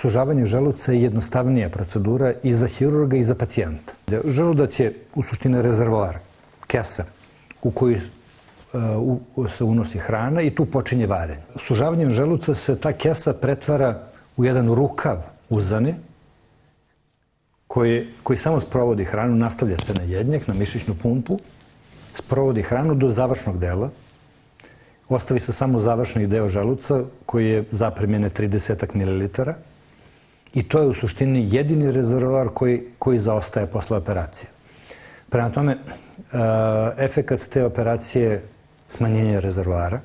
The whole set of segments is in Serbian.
Sužavanje želuca je jednostavnija procedura i za hirurga i za pacijenta. Želudac je u suštini rezervoar, kesa u koju se unosi hrana i tu počinje varenje. Sužavanjem želuca se ta kesa pretvara u jedan rukav uzani koji samo sprovodi hranu, nastavlja se na jednjak, na mišićnu pumpu, sprovodi hranu do završnog dela. Ostavi se samo završni deo želuca koji je zapremljene 30 ml. I to je u suštini jedini rezervoar koji zaostaje posle operacije. Prema tome, efekat te operacije je smanjenje rezervoara.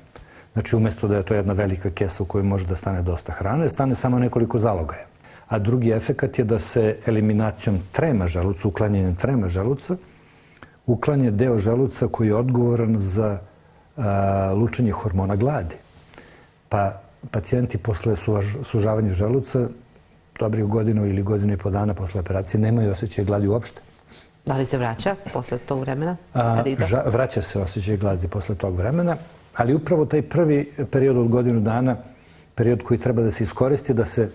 Znači, umjesto da je to jedna velika kesa u kojoj može da stane dosta hrane, stane samo nekoliko zalogaja. A drugi efekat je da se eliminacijom trema želuca, uklanjanjem trema želuca, uklanja deo želuca koji je odgovoran za lučenje hormona gladi. Pa pacijenti posle sužavanja želuca dobrih godinu ili godinu i po dana posle operacije nemaju osjećaj gladi uopšte. Da li se vraća posle tog vremena? Vraća se osjećaj gladi posle tog vremena, ali upravo taj prvi period od godinu dana, period koji treba da se iskoristi, da se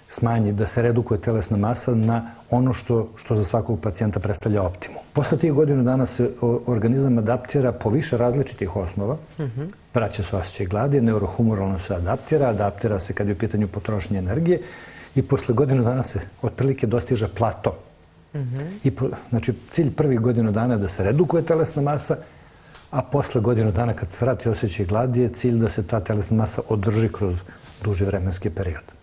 smanji, da se redukuje telesna masa na ono što za svakog pacijenta predstavlja optimum. Posle tih godinu dana se organizam adaptira po više različitih osnova. Vraća se osjećaj gladi, neurohumoralno se adaptira se kad je u pitanju potrošnje energije i posle godinu dana se otprilike dostiže plato. Znači, cilj prvih godinu dana je da se redukuje telesna masa, a posle godinu dana kad se vrati osjećaj gladi je cilj da se ta telesna masa održi kroz duži vremenski period.